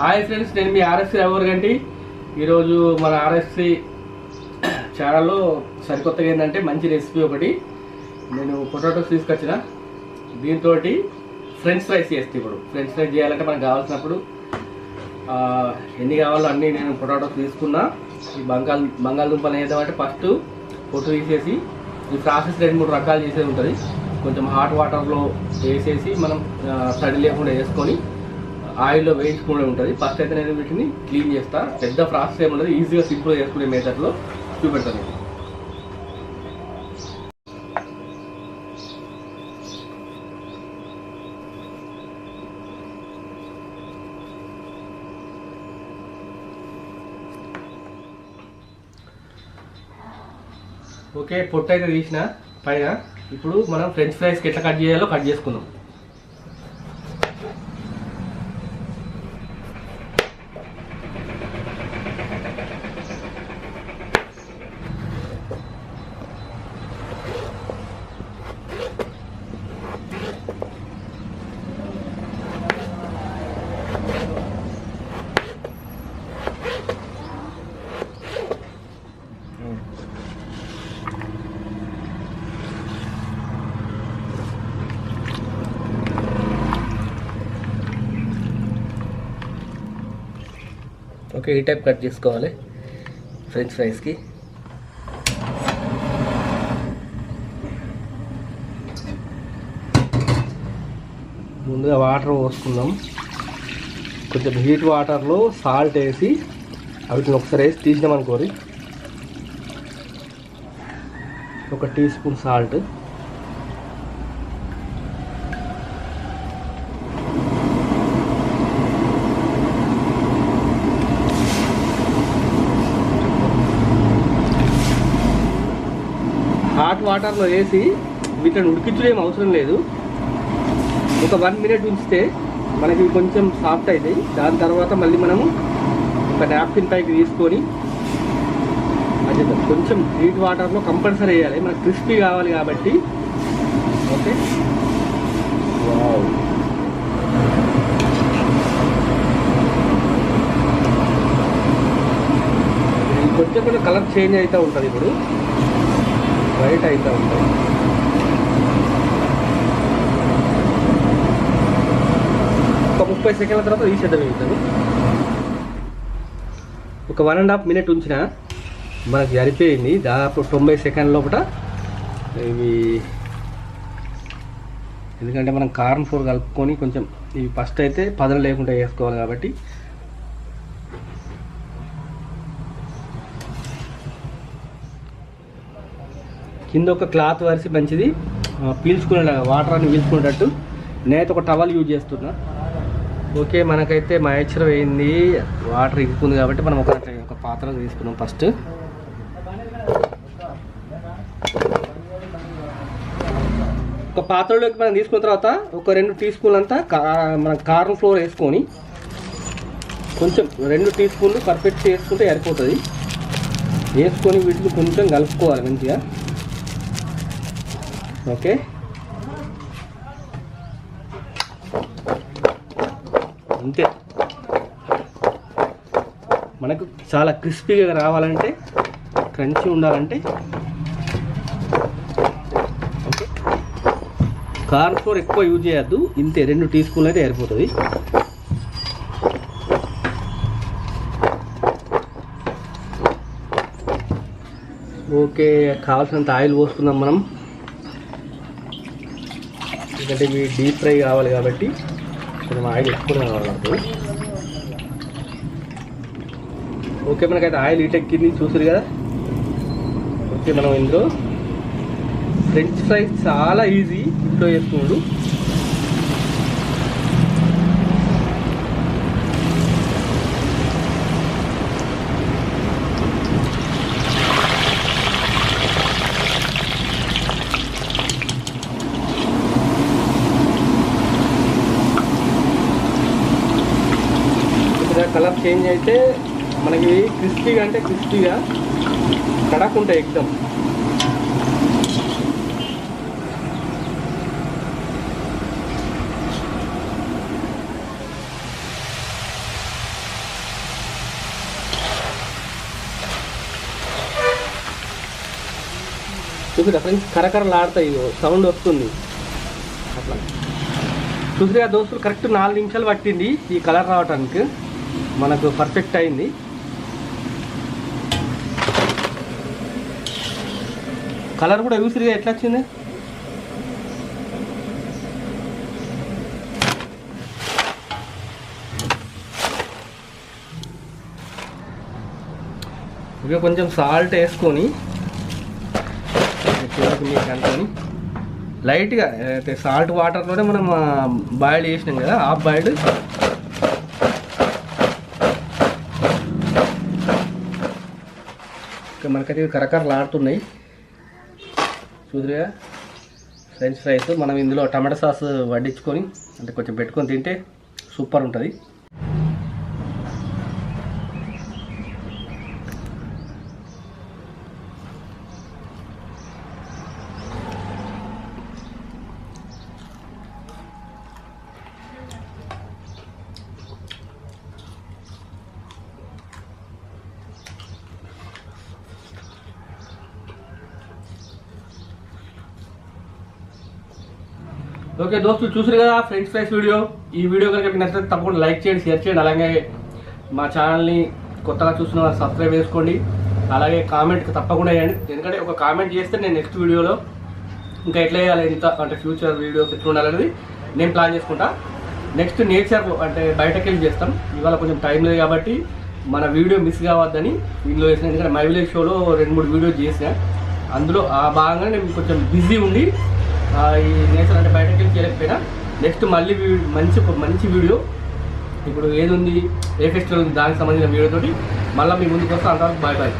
Hi friends, నేను మీ RSC రఘువర్ గంటి. ఈరోజు మన ఆర్ఎస్సి ఛానల్లో సరికొత్తగా ఏంటంటే మంచి రెసిపీ ఒకటి నేను పొటాటోస్ తీసుకొచ్చిన. దీంతో ఫ్రెంచ్ ఫ్రైస్ చేస్తే ఇప్పుడు ఫ్రెంచ్ ఫ్రైస్ చేయాలంటే మనకు కావాల్సినప్పుడు ఎన్ని కావాలో అన్నీ నేను పొటాటోస్ తీసుకున్నా. ఈ బంగాళదుంపలు ఏదంటే ఫస్ట్ పొట్టు తీసేసి ఈ ప్రాసెస్ 2-3 రకాలు చేసేది ఉంటుంది. కొంచెం హాట్ వాటర్లో వేసేసి మనం తడి లేకుండా వేసుకొని ఆయిల్లో వేయించుకునే ఉంటుంది. ఫస్ట్ అయితే నేను వీటిని క్లీన్ చేస్తా. పెద్ద ప్రాసెస్ ఏముండదు, ఈజీగా సింపుల్గా చేసుకునే మెథడ్లో చూపెడతాను. ఓకే, పొట్టు అయితే తీసిన పైన. ఇప్పుడు మనం ఫ్రెంచ్ ఫ్రైస్కి ఎట్లా కట్ చేయాలో కట్ చేసుకుందాం. ఓకే, ఈ టైప్ కట్ చేసుకోవాలి ఫ్రెంచ్ ఫ్రైస్కి. ముందుగా వాటర్ పోసుకుందాం. కొంచెం హీట్ వాటర్లో సాల్ట్ వేసి వీటిని ఒకసారి వేసి తీసినాం అనుకోరి. 1 టీ స్పూన్ సాల్ట్, హాట్ వాటర్లో వేసి వీటిని ఉడికించడం అవసరం లేదు. ఒక 1 మినిట్ ఉంచితే మనకి కొంచెం సాఫ్ట్ అవుతాయి. దాని తర్వాత మళ్ళీ మనము ఒక నాప్కిన్ పైకి తీసుకొని అది కొంచెం హీట్ వాటర్లో కంపల్సరీ వేయాలి, మనకు క్రిస్పీ కావాలి కాబట్టి. ఓకే, వావ్, కొంచెం కొంచెం కలర్ చేంజ్ అవుతూ ఉంటుంది. ఇప్పుడు వైట్ అవుతూ ఉంటాయి. ఒక 30 సెకండ్ల తర్వాత తీసేద్దాం. ఇతను ఒక 1.5 మినిట్ ఉంచిన మనకి సరిపోయింది. దాదాపు 90 సెకండ్ల లోపల ఇవి, ఎందుకంటే మనం కార్న్ ఫ్లోర్ కలుపుకొని కొంచెం ఇవి ఫస్ట్ అయితే పదలు లేకుండా వేసుకోవాలి కాబట్టి. కింద ఒక క్లాత్ వరిసి మంచిది పీల్చుకునే వాటర్ అని పీల్చుకునేటట్టు నేనైతే ఒక టవల్ యూజ్ చేస్తున్నా. ఓకే, మనకైతే మాయిశ్చర్ వేయింది, వాటర్ ఇంకుతుంది కాబట్టి మనం ఒక పాత్ర తీసుకున్నాం. ఫస్ట్ ఒక పాత్రలోకి మనం తీసుకున్న తర్వాత ఒక 2 టీ స్పూన్లు అంతా మనం కార్న్ ఫ్లోర్ వేసుకొని కొంచెం 2 టీ స్పూన్లు పర్ఫెక్ట్ వేసుకుంటే సరిపోతుంది. వేసుకొని వీటిని కొంచెం కలుపుకోవాలి మంచిగా. ఓకే, అంతే. మనకు చాలా క్రిస్పీగా రావాలంటే, క్రంచీ ఉండాలంటే ఓకే, కార్న్ ఫ్లోర్ ఎక్కువ యూజ్ చేయొద్దు. ఇంతే 2 టీ స్పూన్లు అయితే సరిపోతుంది. ఓకే, కావాల్సినంత ఆయిల్ పోసుకుందాం మనం, ఎందుకంటే ఇవి డీప్ ఫ్రై కావాలి కాబట్టి కొంచెం ఆయిల్ ఎక్కువ కావాలి నాకు. ఓకే, మనకైతే ఆయిల్ హీట్ ఎక్కింది, చూసారు కదా. ఓకే, మనం ఇందులో ఫ్రెంచ్ ఫ్రైస్ చాలా ఈజీ ఇంట్లో చేసుకున్నాడు. కలర్ చేంజ్ అయితే మనకి క్రిస్పీగా అంటే క్రిస్పీగా కడక్ ఉంటాయి ఎగ్దమ్. చూసిరా ఫ్రెండ్స్, కరకరలాడతాయి, సౌండ్ వస్తుంది అట్లా. చూసిరా దోస్తులు, కరెక్ట్ 4 నిమిషాలు పట్టింది ఈ కలర్ రావడానికి, మనకు పర్ఫెక్ట్ అయింది. కలర్ కూడా చూసిరిగా ఎట్లా వచ్చింది. ఇక కొంచెం సాల్ట్ వేసుకొని అనుకొని లైట్గా అయితే సాల్ట్ వాటర్లోనే మనం బాయిల్ చేసినాం కదా, హాఫ్ బాయిల్డ్. ఇంకా మనకైతే కరకరలాడుతున్నాయి చూదురుగా ఫ్రెంచ్ ఫ్రైస్. మనం ఇందులో టమాటా సాస్ వడ్డించుకొని అంటే కొంచెం పెట్టుకొని తింటే సూపర్ ఉంటుంది. ఓకే దోస్తులు, చూసారు కదా ఫ్రెంచ్ ఫ్రైస్ వీడియో. ఈ వీడియో కనుక మీకు నచ్చితే తప్పకుండా లైక్ చేయండి, షేర్ చేయండి. అలాగే మా ఛానల్ని కొత్తగా చూసిన వారు సబ్స్క్రైబ్ చేసుకోండి. అలాగే కామెంట్ తప్పకుండా వేయండి, ఎందుకంటే ఒక కామెంట్ చేస్తే నేను నెక్స్ట్ వీడియోలో ఇంకా ఎట్లా వేయాలి, ఎంత అంటే ఫ్యూచర్ వీడియోస్ ఎట్లా ఉండాలనేది నేను ప్లాన్ చేసుకుంటా. నెక్స్ట్ నేచర్ అంటే బయటకు వెళ్ళి చేస్తాం. ఇవాళ కొంచెం టైం లేదు కాబట్టి మన వీడియో మిస్ కావద్దని ఇందులో వేసిన. ఎందుకంటే మై విలేజ్ షోలో 2-3 వీడియోస్ చేసిన, అందులో ఆ భాగంగా నేను కొంచెం బిజీ ఉండి ఈ నేచర్ అంటే బయటకు వెళ్ళి చేయలేకపోయినా. నెక్స్ట్ మళ్ళీ మంచి వీడియో, ఇప్పుడు ఏది ఉంది, ఏ ఫెస్టివల్ ఉంది, దానికి సంబంధించిన వీడియోతోటి మళ్ళీ మీ ముందుకు వస్తాం. అంతవరకు బాయ్ బాయ్.